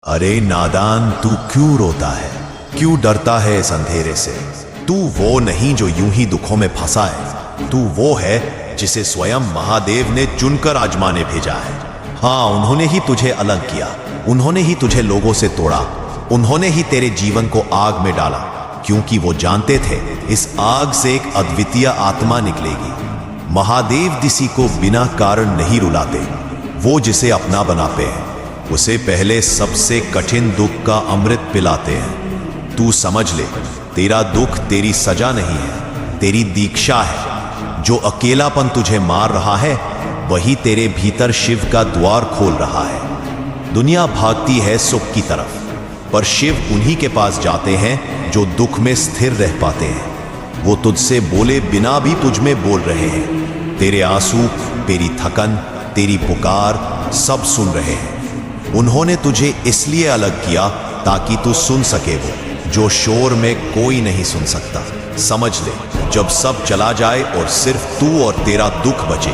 अरे नादान, तू क्यों रोता है? क्यों डरता है इस अंधेरे से? तू वो नहीं जो यूं ही दुखों में फंसा है। तू वो है जिसे स्वयं महादेव ने चुनकर आजमाने भेजा है। हाँ, उन्होंने ही तुझे अलग किया, उन्होंने ही तुझे लोगों से तोड़ा, उन्होंने ही तेरे जीवन को आग में डाला, क्योंकि वो जानते थे इस आग से एक अद्वितीय आत्मा निकलेगी। महादेव किसी को बिना कारण नहीं रुलाते। वो जिसे अपना बनाते हैं उसे पहले सबसे कठिन दुख का अमृत पिलाते हैं। तू समझ ले, तेरा दुख तेरी सजा नहीं है, तेरी दीक्षा है। जो अकेलापन तुझे मार रहा है वही तेरे भीतर शिव का द्वार खोल रहा है। दुनिया भागती है सुख की तरफ, पर शिव उन्हीं के पास जाते हैं जो दुख में स्थिर रह पाते हैं। वो तुझसे बोले बिना भी तुझ में बोल रहे हैं। तेरे आंसू, तेरी थकन, तेरी पुकार सब सुन रहे हैं। उन्होंने तुझे इसलिए अलग किया ताकि तू सुन सके वो जो शोर में कोई नहीं सुन सकता। समझ ले, जब सब चला जाए और सिर्फ तू और तेरा दुख बचे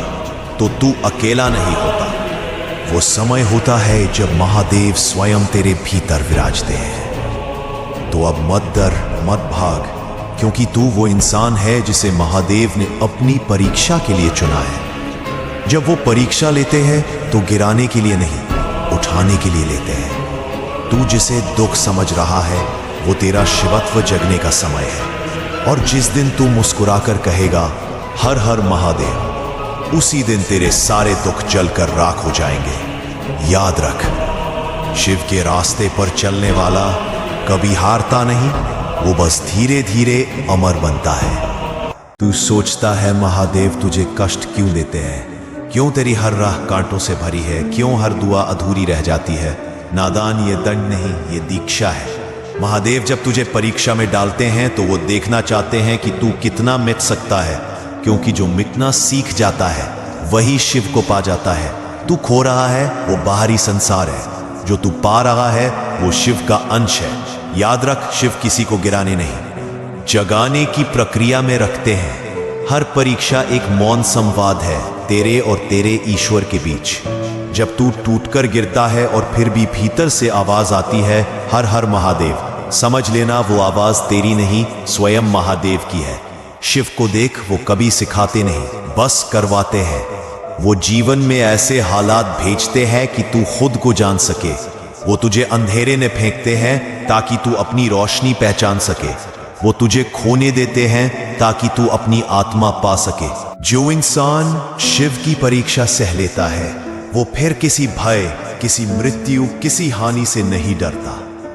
तो तू अकेला नहीं होता। वो समय होता है जब महादेव स्वयं तेरे भीतर विराजते हैं। तो अब मत डर, मत भाग, क्योंकि तू वो इंसान है जिसे महादेव ने अपनी परीक्षा के लिए चुना है। जब वो परीक्षा लेते हैं तो गिराने के लिए नहीं, उठाने के लिए लेते हैं। तू जिसे दुख समझ रहा है वो तेरा शिवत्व जगने का समय है। और जिस दिन तू मुस्कुराकर कहेगा हर हर महादेव, उसी दिन तेरे सारे दुख जलकर राख हो जाएंगे। याद रख, शिव के रास्ते पर चलने वाला कभी हारता नहीं, वो बस धीरे धीरे अमर बनता है। तू सोचता है महादेव तुझे कष्ट क्यों देते हैं? क्यों तेरी हर राह कांटों से भरी है? क्यों हर दुआ अधूरी रह जाती है? नादान, ये दंड नहीं, ये दीक्षा है। महादेव जब तुझे परीक्षा में डालते हैं तो वो देखना चाहते हैं कि तू कितना मिट सकता है, क्योंकि जो मिटना सीख जाता है वही शिव को पा जाता है। तू खो रहा है वो बाहरी संसार है, जो तू पा रहा है वो शिव का अंश है। याद रख, शिव किसी को गिराने नहीं, जगाने की प्रक्रिया में रखते हैं। हर परीक्षा एक मौन संवाद है तेरे और तेरे ईश्वर के बीच। जब तू टूटकर गिरता है और फिर भी भीतर से आवाज आती है हर हर महादेव, समझ लेना वो आवाज तेरी नहीं, स्वयं महादेव की है। शिव को देख, वो कभी सिखाते नहीं, बस करवाते हैं। वो जीवन में ऐसे हालात भेजते हैं कि तू खुद को जान सके। वो तुझे अंधेरे में फेंकते हैं ताकि तू अपनी रोशनी पहचान सके। वो तुझे खोने देते हैं ताकि तू अपनी आत्मा पा सके। जो इंसान शिव की परीक्षा सह लेता है वो फिर किसी भय, किसी मृत्यु, किसी हानि से नहीं डरता,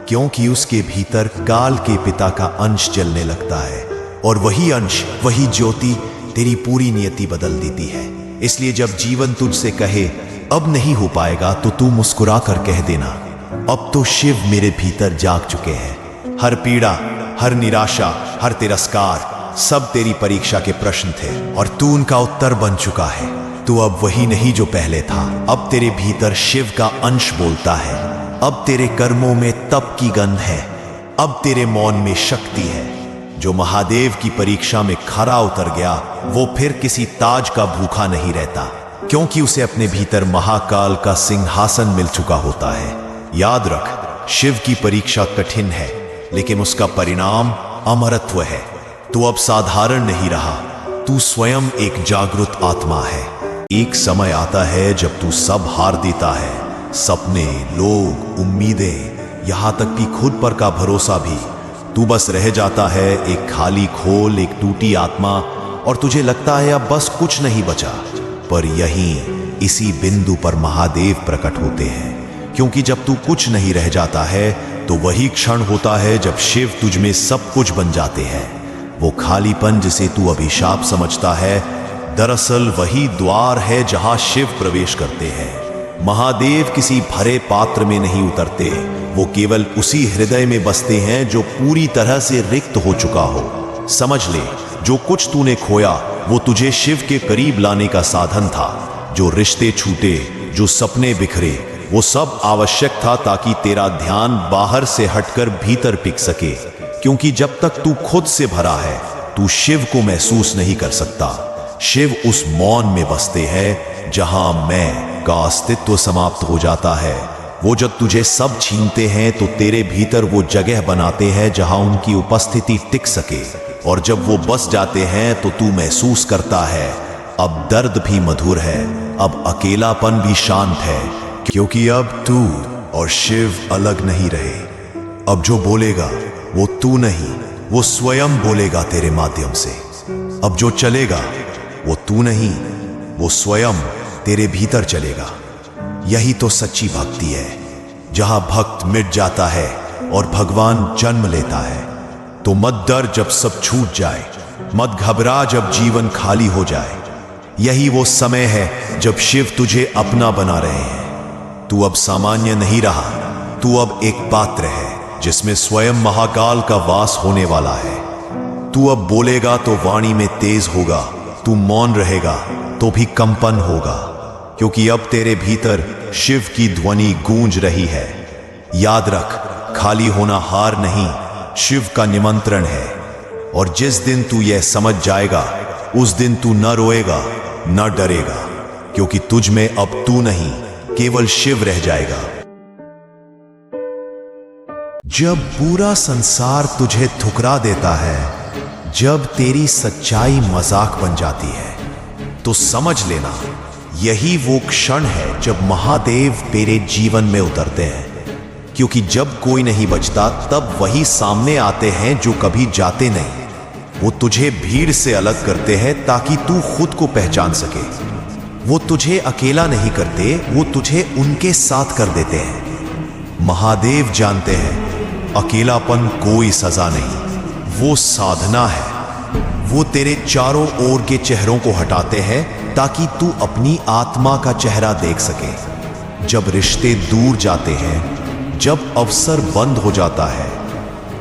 क्योंकि उसके भीतर काल के पिता का अंश जलने लगता है। और वही अंश, वही ज्योति तेरी पूरी नियति बदल देती है। इसलिए जब जीवन तुझसे कहे अब नहीं हो पाएगा तो तू मुस्कुरा कर कह देना, अब तो शिव मेरे भीतर जाग चुके हैं। हर पीड़ा, हर निराशा, हर तिरस्कार सब तेरी परीक्षा के प्रश्न थे और तू उनका उत्तर बन चुका है। तू अब वही नहीं जो पहले था। अब तेरे भीतर शिव का अंश बोलता है। अब तेरे कर्मों में तप की गंध है। अब तेरे मौन में शक्ति है। जो महादेव की परीक्षा में खरा उतर गया वो फिर किसी ताज का भूखा नहीं रहता, क्योंकि उसे अपने भीतर महाकाल का सिंहासन मिल चुका होता है। याद रख, शिव की परीक्षा कठिन है लेकिन उसका परिणाम अमरत्व है। तू अब साधारण नहीं रहा, तू स्वयं एक जागृत आत्मा है। एक समय आता है जब तू सब हार देता है, सपने, लोग, उम्मीदें, यहां तक कि खुद पर का भरोसा भी। तू बस रह जाता है एक खाली खोल, एक टूटी आत्मा, और तुझे लगता है अब बस कुछ नहीं बचा। पर यहीं, इसी बिंदु पर महादेव प्रकट होते हैं, क्योंकि जब तू कुछ नहीं रह जाता है तो वही क्षण होता है जब शिव तुझ में सब कुछ बन जाते हैं। वो खालीपन जिसे तू अभिशाप समझता है, दरअसल वही द्वार है जहां शिव प्रवेश करते हैं। महादेव किसी भरे पात्र में नहीं उतरते, वो केवल उसी हृदय में बसते हैं जो पूरी तरह से रिक्त हो चुका हो। समझ ले, जो कुछ तूने खोया वो तुझे शिव के करीब लाने का साधन था। जो रिश्ते छूटे, जो सपने बिखरे, वो सब आवश्यक था ताकि तेरा ध्यान बाहर से हटकर भीतर टिक सके। क्योंकि जब तक तू खुद से भरा है तू शिव को महसूस नहीं कर सकता। शिव उस मौन में बसते हैं जहां मैं का अस्तित्व समाप्त हो जाता है वो जब तुझे सब छीनते हैं तो तेरे भीतर वो जगह बनाते हैं जहां उनकी उपस्थिति टिक सके, और जब वो बस जाते हैं तो तू महसूस करता है अब दर्द भी मधुर है, अब अकेलापन भी शांत है, क्योंकि अब तू और शिव अलग नहीं रहे। अब जो बोलेगा वो तू नहीं, वो स्वयं बोलेगा तेरे माध्यम से। अब जो चलेगा वो तू नहीं, वो स्वयं तेरे भीतर चलेगा। यही तो सच्ची भक्ति है, जहां भक्त मिट जाता है और भगवान जन्म लेता है। तो मत डर जब सब छूट जाए, मत घबरा जब जीवन खाली हो जाए। यही वो समय है जब शिव तुझे अपना बना रहे हैं। तू अब सामान्य नहीं रहा, तू अब एक पात्र है जिसमें स्वयं महाकाल का वास होने वाला है। तू अब बोलेगा तो वाणी में तेज होगा, तू मौन रहेगा तो भी कंपन होगा, क्योंकि अब तेरे भीतर शिव की ध्वनि गूंज रही है। याद रख, खाली होना हार नहीं, शिव का निमंत्रण है। और जिस दिन तू यह समझ जाएगा, उस दिन तू न रोएगा न डरेगा, क्योंकि तुझ में अब तू नहीं, केवल शिव रह जाएगा। जब पूरा संसार तुझे ठुकरा देता है, जब तेरी सच्चाई मजाक बन जाती है, तो समझ लेना यही वो क्षण है जब महादेव तेरे जीवन में उतरते हैं। क्योंकि जब कोई नहीं बचता, तब वही सामने आते हैं जो कभी जाते नहीं। वो तुझे भीड़ से अलग करते हैं ताकि तू खुद को पहचान सके। वो तुझे अकेला नहीं करते, वो तुझे उनके साथ कर देते हैं। महादेव जानते हैं अकेलापन कोई सजा नहीं, वो साधना है। वो तेरे चारों ओर के चेहरों को हटाते हैं ताकि तू अपनी आत्मा का चेहरा देख सके। जब रिश्ते दूर जाते हैं, जब अवसर बंद हो जाता है,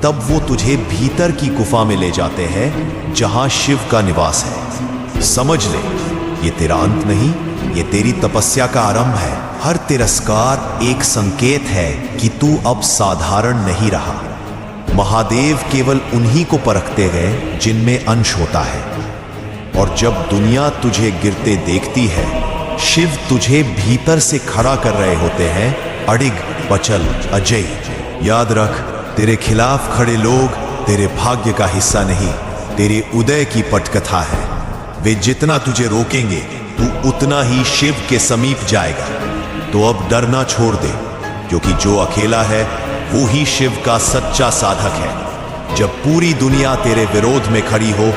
तब वो तुझे भीतर की गुफा में ले जाते हैं जहां शिव का निवास है। समझ ले, ये तेरा अंत नहीं, ये तेरी तपस्या का आरंभ है। हर तिरस्कार एक संकेत है कि तू अब साधारण नहीं रहा। महादेव केवल उन्हीं को परखते गए जिनमें अंश होता है। और जब दुनिया तुझे गिरते देखती है, शिव तुझे भीतर से खड़ा कर रहे होते हैं, अडिग, अचल, अजय। याद रख, तेरे खिलाफ खड़े लोग तेरे भाग्य का हिस्सा नहीं, तेरे उदय की पटकथा है। वे जितना तुझे रोकेंगे, तू उतना ही शिव के समीप जाएगा। तो अब डरना छोड़ दे, क्योंकि जो अकेला है वो ही शिव का सच्चा साधक है। जब पूरी दुनिया तेरे विरोध में खड़ी हो,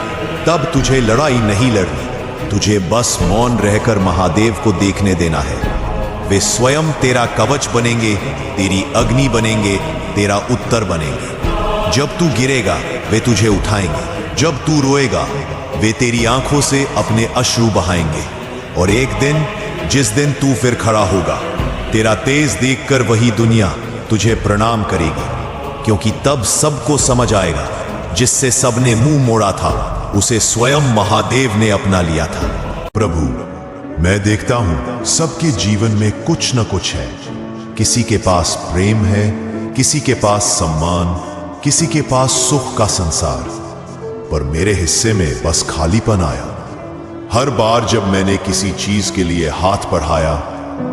तब तुझे लड़ाई नहीं लड़नी, तुझे बस मौन रहकर महादेव को देखने देना है। वे स्वयं तेरा कवच बनेंगे, तेरी अग्नि बनेंगे, तेरा उत्तर बनेंगे। जब तू गिरेगा, वे तुझे उठाएंगे। जब तू रोएगा, वे तेरी आंखों से अपने अश्रु बहाएंगे। और एक दिन, जिस दिन तू फिर खड़ा होगा, तेरा तेज देखकर वही दुनिया तुझे प्रणाम करेगी, क्योंकि तब सबको समझ आएगा जिससे सबने मुंह मोड़ा था, उसे स्वयं महादेव ने अपना लिया था। प्रभु, मैं देखता हूं सबके जीवन में कुछ न कुछ है। किसी के पास प्रेम है, किसी के पास सम्मान, किसी के पास सुख का संसार, पर मेरे हिस्से में बस खालीपन आया। हर बार जब मैंने किसी चीज के लिए हाथ बढ़ाया,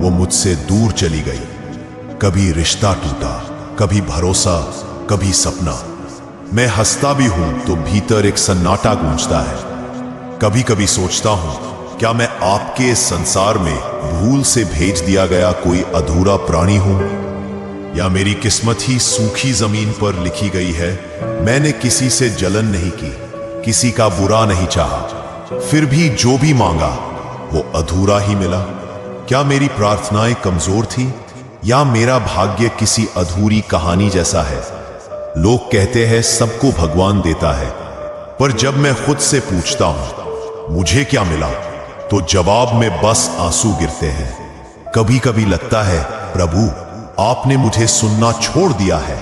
वो मुझसे दूर चली गई। कभी रिश्ता टूटा, कभी भरोसा, कभी सपना। मैं हंसता भी हूं तो भीतर एक सन्नाटा गूंजता है। कभी कभी सोचता हूं, क्या मैं आपके इस संसार में भूल से भेज दिया गया कोई अधूरा प्राणी हूं, या मेरी किस्मत ही सूखी जमीन पर लिखी गई है। मैंने किसी से जलन नहीं की, किसी का बुरा नहीं चाहा, फिर भी जो भी मांगा वो अधूरा ही मिला। क्या मेरी प्रार्थनाएं कमजोर थी, या मेरा भाग्य किसी अधूरी कहानी जैसा है? लोग कहते हैं सबको भगवान देता है, पर जब मैं खुद से पूछता हूं मुझे क्या मिला, तो जवाब में बस आंसू गिरते हैं। कभी कभी लगता है, प्रभु आपने मुझे सुनना छोड़ दिया है,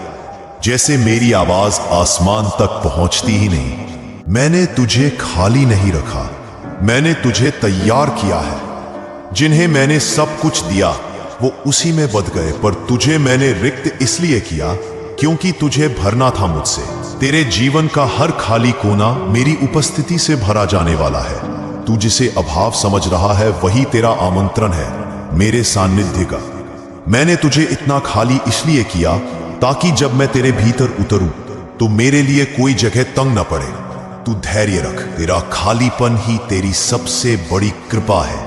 जैसे मेरी आवाज आसमान तक पहुंचती ही नहीं। मैंने तुझे खाली नहीं रखा, मैंने तुझे तैयार किया है। जिन्हें मैंने सब कुछ दिया वो उसी में बद गए, पर तुझे मैंने रिक्त इसलिए किया क्योंकि तुझे भरना था मुझसे। तेरे जीवन का हर खाली कोना मेरी उपस्थिति से भरा जाने वाला है। तू जिसे अभाव समझ रहा है, वही तेरा आमंत्रण है मेरे सानिध्य का। मैंने तुझे इतना खाली इसलिए किया ताकि जब मैं तेरे भीतर उतरूं तो मेरे लिए कोई जगह तंग न पड़े। तू धैर्य रख, तेरा खालीपन ही तेरी सबसे बड़ी कृपा है,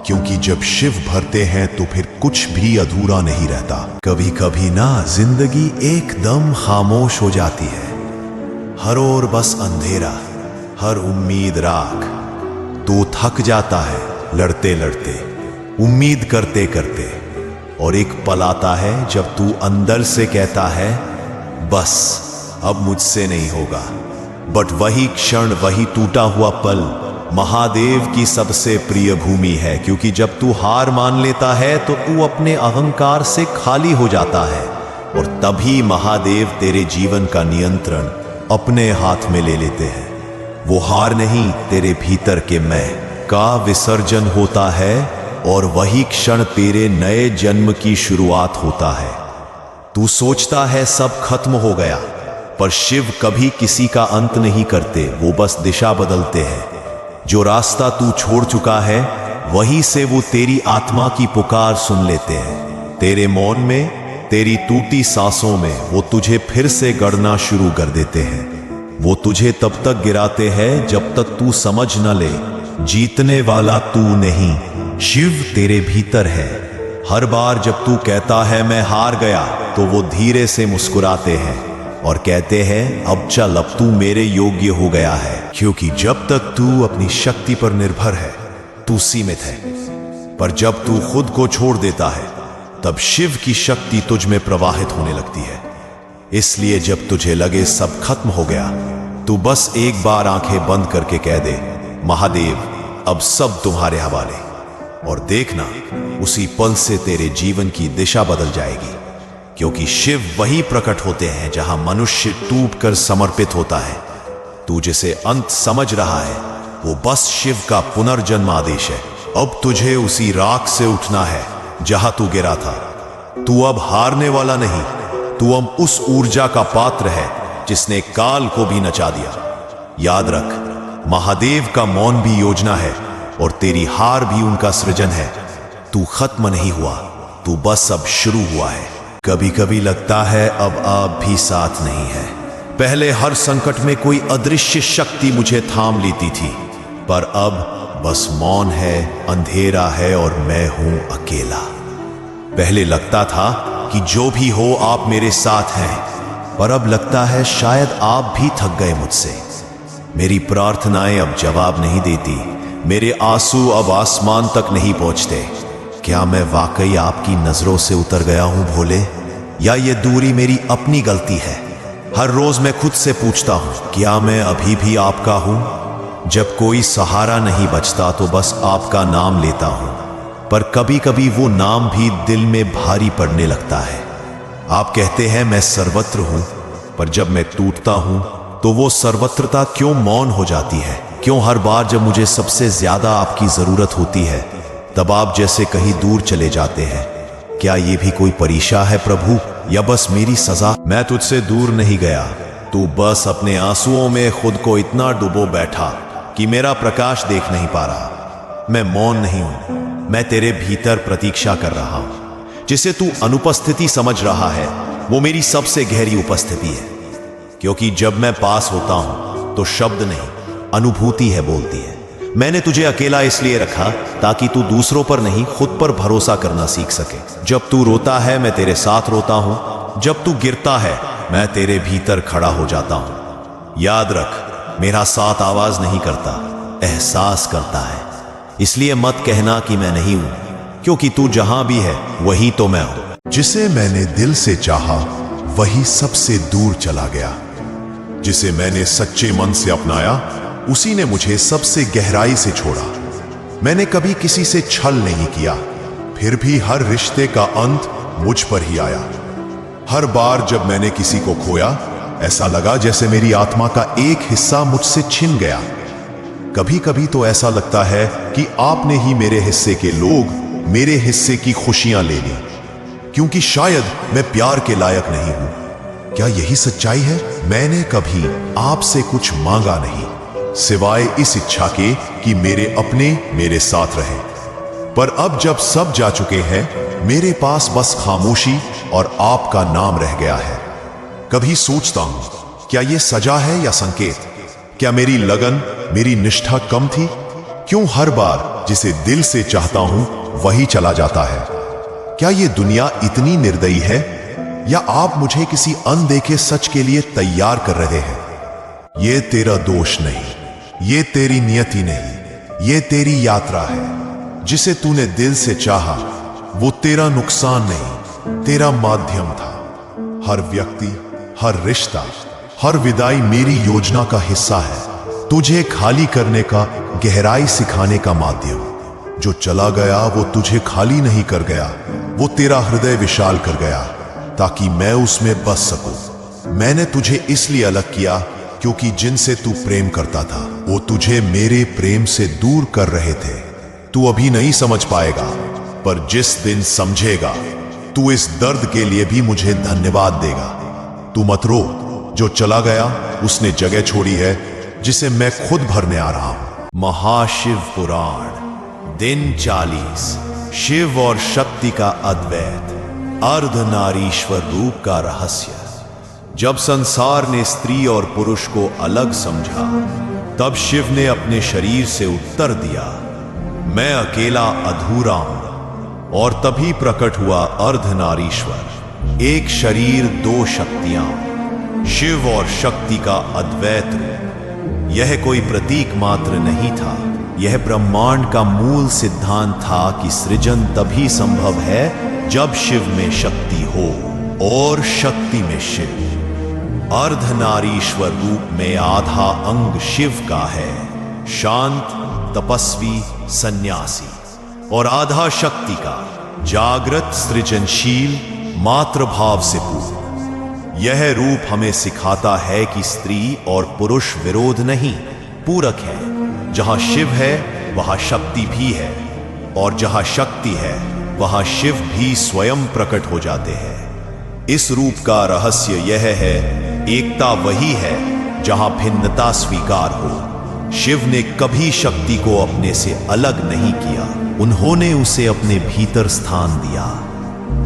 क्योंकि जब शिव भरते हैं तो फिर कुछ भी अधूरा नहीं रहता। कभी कभी ना जिंदगी एकदम खामोश हो जाती है, हर ओर बस अंधेरा, हर उम्मीद राख। तू थक जाता है लड़ते लड़ते, उम्मीद करते करते, और एक पल आता है जब तू अंदर से कहता है बस अब मुझसे नहीं होगा। बट वही क्षण, वही टूटा हुआ पल महादेव की सबसे प्रिय भूमि है, क्योंकि जब तू हार मान लेता है तो तू अपने अहंकार से खाली हो जाता है, और तभी महादेव तेरे जीवन का नियंत्रण अपने हाथ में ले लेते हैं। वो हार नहीं, तेरे भीतर के मैं का विसर्जन होता है, और वही क्षण तेरे नए जन्म की शुरुआत होता है। तू सोचता है सब खत्म हो गया, पर शिव कभी किसी का अंत नहीं करते, वो बस दिशा बदलते हैं। जो रास्ता तू छोड़ चुका है वहीं से वो तेरी आत्मा की पुकार सुन लेते हैं। तेरे मौन में, तेरी टूटी सांसों में वो तुझे फिर से गढ़ना शुरू कर देते हैं। वो तुझे तब तक गिराते हैं जब तक तू समझ न ले जीतने वाला तू नहीं, शिव तेरे भीतर है। हर बार जब तू कहता है मैं हार गया, तो वो धीरे से मुस्कुराते हैं और कहते हैं अब चल, अब तू मेरे योग्य हो गया है। क्योंकि जब तक तू अपनी शक्ति पर निर्भर है तू सीमित है, पर जब तू खुद को छोड़ देता है तब शिव की शक्ति तुझ में प्रवाहित होने लगती है। इसलिए जब तुझे लगे सब खत्म हो गया, तू बस एक बार आंखें बंद करके कह दे महादेव अब सब तुम्हारे हवाले, और देखना उसी पल से तेरे जीवन की दिशा बदल जाएगी। क्योंकि शिव वही प्रकट होते हैं जहां मनुष्य टूटकर समर्पित होता है। तू जिसे अंत समझ रहा है वो बस शिव का पुनर्जन्म आदेश है। अब तुझे उसी राख से उठना है जहां तू गिरा था। तू अब हारने वाला नहीं, तू अब उस ऊर्जा का पात्र है जिसने काल को भी नचा दिया। याद रख, महादेव का मौन भी योजना है और तेरी हार भी उनका सृजन है। तू खत्म नहीं हुआ, तू बस अब शुरू हुआ है। कभी कभी लगता है अब आप भी साथ नहीं है। पहले हर संकट में कोई अदृश्य शक्ति मुझे थाम लेती थी, पर अब बस मौन है, अंधेरा है और मैं हूं अकेला। पहले लगता था कि जो भी हो आप मेरे साथ हैं, पर अब लगता है शायद आप भी थक गए मुझसे। मेरी प्रार्थनाएं अब जवाब नहीं देती, मेरे आंसू अब आसमान तक नहीं पहुंचते। क्या मैं वाकई आपकी नजरों से उतर गया हूं भोले, या ये दूरी मेरी अपनी गलती है? हर रोज मैं खुद से पूछता हूं, क्या मैं अभी भी आपका हूं? जब कोई सहारा नहीं बचता तो बस आपका नाम लेता हूं, पर कभी कभी वो नाम भी दिल में भारी पड़ने लगता है। आप कहते हैं मैं सर्वत्र हूं, पर जब मैं टूटता हूं तो वो सर्वत्रता क्यों मौन हो जाती है? क्यों हर बार जब मुझे सबसे ज्यादा आपकी जरूरत होती है तब आप जैसे कहीं दूर चले जाते हैं? क्या ये भी कोई परीक्षा है प्रभु, या बस मेरी सजा? मैं तुझसे दूर नहीं गया, तू बस अपने आंसुओं में खुद को इतना डुबो बैठा कि मेरा प्रकाश देख नहीं पा रहा। मैं मौन नहीं हूं, मैं तेरे भीतर प्रतीक्षा कर रहा हूं। जिसे तू अनुपस्थिति समझ रहा है वो मेरी सबसे गहरी उपस्थिति है। क्योंकि जब मैं पास होता हूं तो शब्द नहीं, अनुभूति है बोलती है। मैंने तुझे अकेला इसलिए रखा ताकि तू दूसरों पर नहीं खुद पर भरोसा करना सीख सके। जब तू रोता है मैं तेरे साथ रोता हूं, जब तू गिरता है मैं तेरे भीतर खड़ा हो जाता हूं। याद रख, मेरा साथ आवाज नहीं करता, एहसास करता है। इसलिए मत कहना कि मैं नहीं हूं, क्योंकि तू जहां भी है वही तो मैं हूं। जिसे मैंने दिल से चाहा वही सबसे दूर चला गया, जिसे मैंने सच्चे मन से अपनाया उसी ने मुझे सबसे गहराई से छोड़ा। मैंने कभी किसी से छल नहीं किया, फिर भी हर रिश्ते का अंत मुझ पर ही आया। हर बार जब मैंने किसी को खोया ऐसा लगा जैसे मेरी आत्मा का एक हिस्सा मुझसे छिन गया। कभी कभी तो ऐसा लगता है कि आपने ही मेरे हिस्से के लोग मेरे हिस्से की खुशियां ले ली, क्योंकि शायद मैं प्यार के लायक नहीं हूं। क्या यही सच्चाई है? मैंने कभी आपसे कुछ मांगा नहीं, सिवाय इस इच्छा के कि मेरे अपने मेरे साथ रहे। पर अब जब सब जा चुके हैं मेरे पास बस खामोशी और आपका नाम रह गया है। कभी सोचता हूं, क्या यह सजा है या संकेत? क्या मेरी लगन, मेरी निष्ठा कम थी? क्यों हर बार जिसे दिल से चाहता हूं वही चला जाता है? क्या यह दुनिया इतनी निर्दयी है, या आप मुझे किसी अनदेखे सच के लिए तैयार कर रहे हैं? यह तेरा दोष नहीं, यह तेरी नियति नहीं, यह तेरी यात्रा है। जिसे तूने दिल से चाहा वो तेरा नुकसान नहीं, तेरा माध्यम था। हर व्यक्ति, हर रिश्ता, हर विदाई मेरी योजना का हिस्सा है, तुझे खाली करने का, गहराई सिखाने का माध्यम। जो चला गया वो तुझे खाली नहीं कर गया, वो तेरा हृदय विशाल कर गया, ताकि मैं उसमें बस सकूं। मैंने तुझे इसलिए अलग किया क्योंकि जिनसे तू प्रेम करता था वो तुझे मेरे प्रेम से दूर कर रहे थे। तू अभी नहीं समझ पाएगा, पर जिस दिन समझेगा तू इस दर्द के लिए भी मुझे धन्यवाद देगा। तू मत रो, जो चला गया उसने जगह छोड़ी है जिसे मैं खुद भरने आ रहा हूं। महाशिव पुराण दिन 40। शिव और शक्ति का अद्वैत, अर्धनारीश्वर रूप का रहस्य। जब संसार ने स्त्री और पुरुष को अलग समझा, तब शिव ने अपने शरीर से उत्तर दिया, मैं अकेला अधूरा हूं। और तभी प्रकट हुआ अर्धनारीश्वर, एक शरीर दो शक्तियां, शिव और शक्ति का अद्वैत रूप। यह कोई प्रतीक मात्र नहीं था, यह ब्रह्मांड का मूल सिद्धांत था कि सृजन तभी संभव है जब शिव में शक्ति हो और शक्ति में शिव। अर्धनारीश्वर रूप में आधा अंग शिव का है, शांत, तपस्वी, सन्यासी, और आधा शक्ति का, जागृत, सृजनशील, मातृभाव से पूर्ण। यह रूप हमें सिखाता है कि स्त्री और पुरुष विरोध नहीं, पूरक है। जहां शिव है वहां शक्ति भी है, और जहां शक्ति है वहां शिव भी स्वयं प्रकट हो जाते हैं। इस रूप का रहस्य यह है, एकता वही है जहां भिन्नता स्वीकार हो। शिव ने कभी शक्ति को अपने से अलग नहीं किया, उन्होंने उसे अपने भीतर स्थान दिया,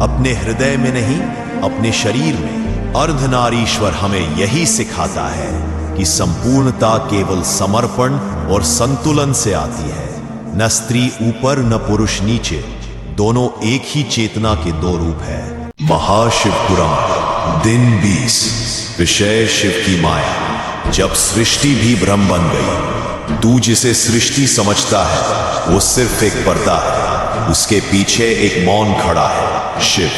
अपने हृदय में नहीं, अपने शरीर में। अर्धनारीश्वर हमें यही सिखाता है कि संपूर्णता केवल समर्पण और संतुलन से आती है। न स्त्री ऊपर न पुरुष नीचे, दोनों एक ही चेतना के दो रूप है। महाशिव पुराण दिन 20। विषय शिव की माया। जब सृष्टि भी भ्रम बन गई, तू जिसे सृष्टि समझता है वो सिर्फ एक पर्दा है, उसके पीछे एक मौन खड़ा है, शिव।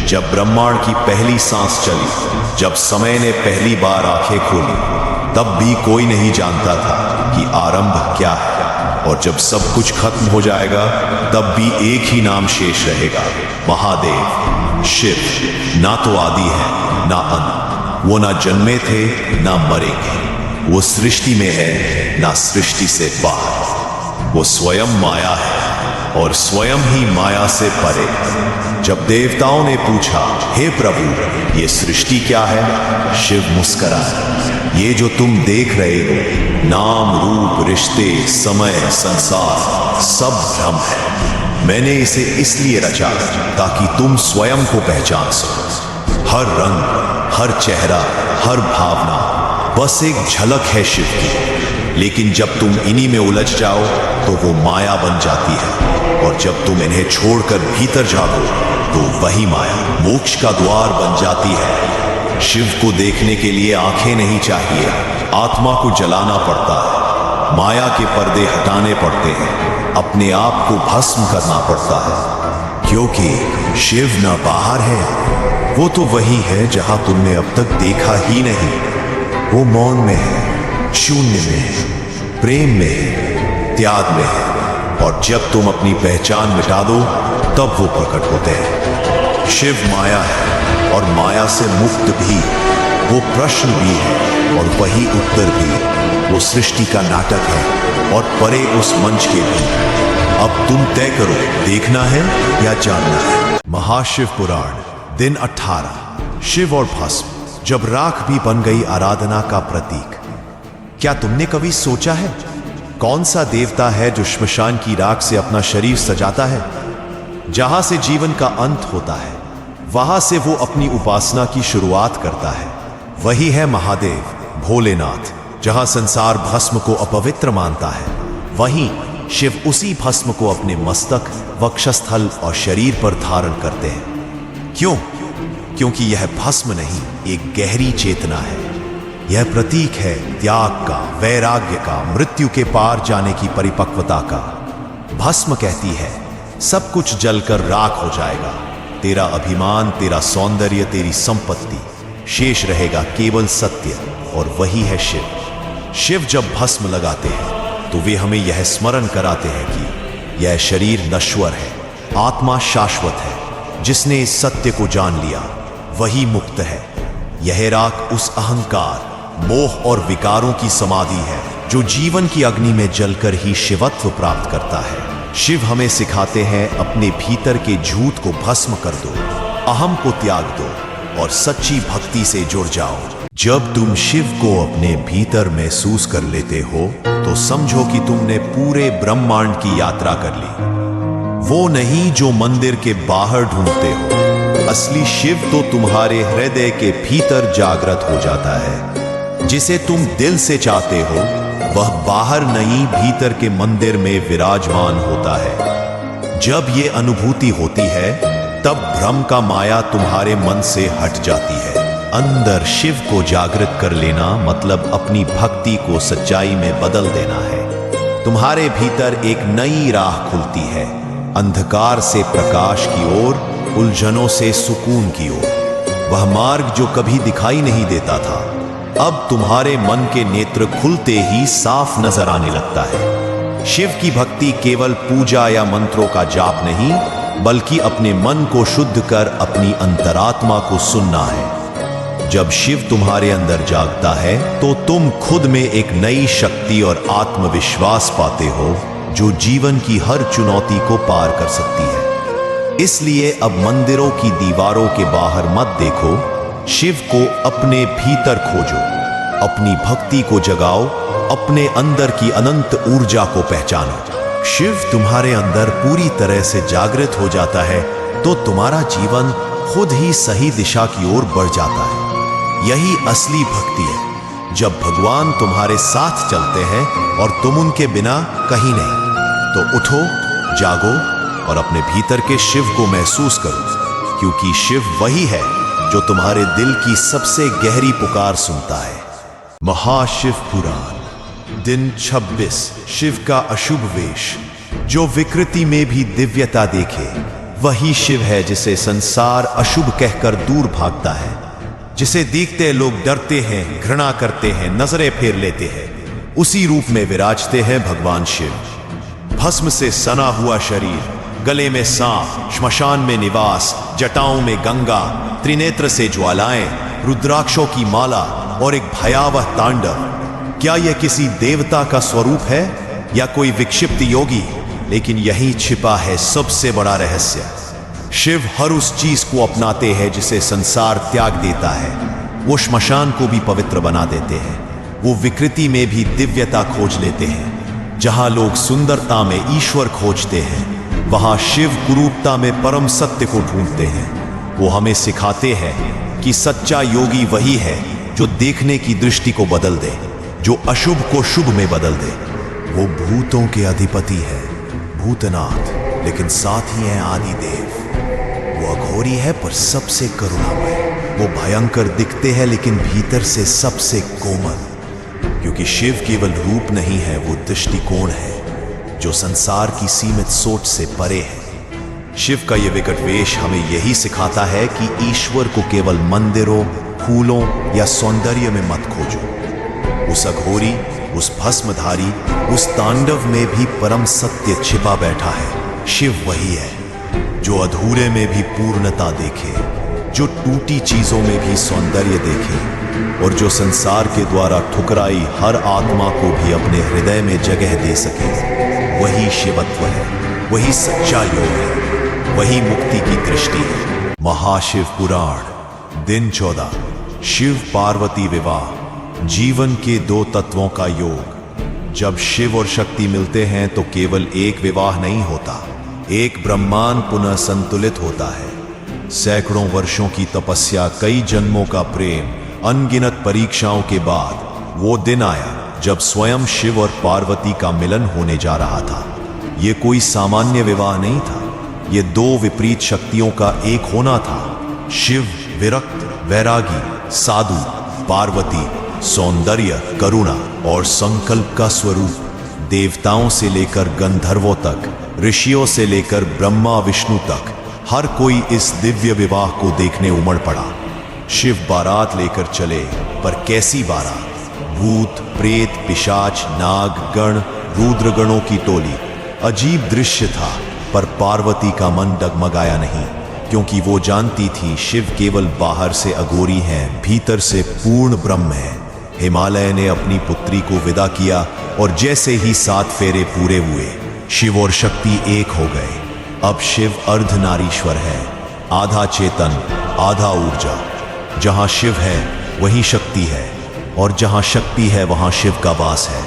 जब ब्रह्मांड की पहली सांस चली, जब समय ने पहली बार आंखें खोली, तब भी कोई नहीं जानता था कि आरंभ क्या है। और जब सब कुछ खत्म हो जाएगा, तब भी एक ही नाम शेष रहेगा, महादेव, शिव। ना तो आदि है ना अंत, वो ना जन्मे थे ना मरेंगे। वो सृष्टि में है ना सृष्टि से बाहर। वो स्वयं माया है और स्वयं ही माया से परे। जब देवताओं ने पूछा, हे प्रभु ये सृष्टि क्या है, शिव मुस्कुराए, ये जो तुम देख रहे हो, नाम रूप रिश्ते समय संसार सब भ्रम है। मैंने इसे इसलिए रचा ताकि तुम स्वयं को पहचान सको। हर रंग, हर चेहरा, हर भावना बस एक झलक है शिव की। लेकिन जब तुम इन्हीं में उलझ जाओ तो वो माया बन जाती है, और जब तुम इन्हें छोड़कर भीतर जाओ तो वही माया मोक्ष का द्वार बन जाती है। शिव को देखने के लिए आंखें नहीं चाहिए, आत्मा को जलाना पड़ता है, माया के पर्दे हटाने पड़ते हैं, अपने आप को भस्म करना पड़ता है। क्योंकि शिव न बाहर है, वो तो वही है जहां तुमने अब तक देखा ही नहीं। वो मौन में है, शून्य में है, प्रेम में है, त्याग में है। और जब तुम अपनी पहचान मिटा दो तब वो प्रकट होते हैं। शिव माया है और माया से मुक्त भी, वो प्रश्न भी है और वही उत्तर भी। वो सृष्टि का नाटक है और परे उस मंच के भी। अब तुम तय करो, देखना है या जानना है। महाशिव पुराण दिन 18। शिव और भस्म, जब राख भी बन गई आराधना का प्रतीक। क्या तुमने कभी सोचा है कौन सा देवता है जो श्मशान की राख से अपना शरीर सजाता है? जहां से जीवन का अंत होता है, वहां से वो अपनी उपासना की शुरुआत करता है। वही है महादेव, भोलेनाथ। जहां संसार भस्म को अपवित्र मानता है, वहीं शिव उसी भस्म को अपने मस्तक, वक्षस्थल और शरीर पर धारण करते हैं। क्यों? क्योंकि यह भस्म नहीं, एक गहरी चेतना है। यह प्रतीक है त्याग का, वैराग्य का, मृत्यु के पार जाने की परिपक्वता का। भस्म कहती है सब कुछ जलकर राख हो जाएगा, तेरा अभिमान, तेरा सौंदर्य, तेरी संपत्ति, शेष रहेगा केवल सत्य, और वही है शिव। शिव जब भस्म लगाते हैं तो वे हमें यह स्मरण कराते हैं कि यह शरीर नश्वर है, आत्मा शाश्वत है। जिसने इस सत्य को जान लिया वही मुक्त है। यह राख उस अहंकार, मोह और विकारों की समाधि है जो जीवन की अग्नि में जलकर ही शिवत्व प्राप्त करता है। शिव हमें सिखाते हैं अपने भीतर के झूठ को भस्म कर दो, अहम को त्याग दो और सच्ची भक्ति से जुड़ जाओ। जब तुम शिव को अपने भीतर महसूस कर लेते हो तो समझो कि तुमने पूरे ब्रह्मांड की यात्रा कर ली। वो नहीं जो मंदिर के बाहर ढूंढते हो, असली शिव तो तुम्हारे हृदय के भीतर जागृत हो जाता है। जिसे तुम दिल से चाहते हो वह बाहर नहीं, भीतर के मंदिर में विराजमान होता है। जब ये अनुभूति होती है तब भ्रम का माया तुम्हारे मन से हट जाती है। अंदर शिव को जागृत कर लेना मतलब अपनी भक्ति को सच्चाई में बदल देना है। तुम्हारे भीतर एक नई राह खुलती है, अंधकार से प्रकाश की ओर, उलझनों से सुकून की ओर। वह मार्ग जो कभी दिखाई नहीं देता था, अब तुम्हारे मन के नेत्र खुलते ही साफ नजर आने लगता है। शिव की भक्ति केवल पूजा या मंत्रों का जाप नहीं, बल्कि अपने मन को शुद्ध कर अपनी अंतरात्मा को सुनना है। जब शिव तुम्हारे अंदर जागता है तो तुम खुद में एक नई शक्ति और आत्मविश्वास पाते हो जो जीवन की हर चुनौती को पार कर सकती है। इसलिए अब मंदिरों की दीवारों के बाहर मत देखो, शिव को अपने भीतर खोजो, अपनी भक्ति को जगाओ, अपने अंदर की अनंत ऊर्जा को पहचानो। शिव तुम्हारे अंदर पूरी तरह से जागृत हो जाता है तो तुम्हारा जीवन खुद ही सही दिशा की ओर बढ़ जाता है। यही असली भक्ति है, जब भगवान तुम्हारे साथ चलते हैं और तुम उनके बिना कहीं नहीं। तो उठो, जागो और अपने भीतर के शिव को महसूस करो, क्योंकि शिव वही है जो तुम्हारे दिल की सबसे गहरी पुकार सुनता है। महाशिव पुराण दिन 26। शिव का अशुभ वेश। जो विकृति में भी दिव्यता देखे वही शिव है, जिसे संसार अशुभ कहकर दूर भागता है। जिसे देखते लोग डरते हैं, घृणा करते हैं, नजरें फेर लेते हैं, उसी रूप में विराजते हैं भगवान शिव। भस्म से सना हुआ शरीर, गले में सांप, श्मशान में निवास, जटाओं में गंगा, त्रिनेत्र से ज्वालाएं, रुद्राक्षों की माला और एक भयावह तांडव। क्या यह किसी देवता का स्वरूप है या कोई विक्षिप्त योगी? लेकिन यही छिपा है सबसे बड़ा रहस्य। शिव हर उस चीज को अपनाते हैं जिसे संसार त्याग देता है। वो श्मशान को भी पवित्र बना देते हैं, वो विकृति में भी दिव्यता खोज लेते हैं। जहां लोग सुंदरता में ईश्वर खोजते हैं, वहां शिव कुरूपता में परम सत्य को ढूंढते हैं। वो हमें सिखाते हैं कि सच्चा योगी वही है जो देखने की दृष्टि को बदल दे, जो अशुभ को शुभ में बदल दे। वो भूतों के अधिपति है, भूतनाथ, लेकिन साथ ही है आदिदेव। वो अघोरी है पर सबसे करुणामय। वो भयंकर दिखते हैं लेकिन भीतर से सबसे कोमल, क्योंकि शिव केवल रूप नहीं है, वो दृष्टिकोण है जो संसार की सीमित सोच से परे है। शिव का ये विकट वेश हमें यही सिखाता है कि ईश्वर को केवल मंदिरों, फूलों या सौंदर्य में मत खोजो। उस अघोरी, उस भस्मधारी, उस तांडव में भी परम सत्य छिपा बैठा है। शिव वही है जो अधूरे में भी पूर्णता देखे, जो टूटी चीजों में भी सौंदर्य देखे और जो संसार के द्वारा ठुकराई हर आत्मा को भी अपने हृदय में जगह दे सके। वही शिवत्व है, वही सच्चा योग है, वही मुक्ति की दृष्टि है। महाशिव पुराण दिन 14। शिव पार्वती विवाह। जीवन के दो तत्वों का योग। जब शिव और शक्ति मिलते हैं तो केवल एक विवाह नहीं होता, एक ब्रह्मांड पुनः संतुलित होता है। सैकड़ों वर्षों की तपस्या, कई जन्मों का प्रेम, अनगिनत परीक्षाओं के बाद वो दिन आया जब स्वयं शिव और पार्वती का मिलन होने जा रहा था। ये कोई सामान्य विवाह नहीं था, ये दो विपरीत शक्तियों का एक होना था। शिव विरक्त, वैरागी, साधु, पार्वती सौंदर्य, करुणा और संकल्प का स्वरूप। देवताओं से लेकर गंधर्वों तक, ऋषियों से लेकर ब्रह्मा विष्णु तक, हर कोई इस दिव्य विवाह को देखने उमड़ पड़ा। शिव बारात लेकर चले, पर कैसी बारात? भूत, प्रेत, पिशाच, नाग, गण, रुद्रगणों की टोली। अजीब दृश्य था, पर पार्वती का मन डगमगाया नहीं, क्योंकि वो जानती थी शिव केवल बाहर से अघोरी हैं, भीतर से पूर्ण ब्रह्म है। हिमालय ने अपनी पुत्री को विदा किया और जैसे ही 7 फेरे पूरे हुए, शिव और शक्ति एक हो गए। अब शिव अर्धनारीश्वर है, आधा चेतन, आधा ऊर्जा। जहां शिव है वहीं शक्ति है, और जहां शक्ति है वहां शिव का वास है।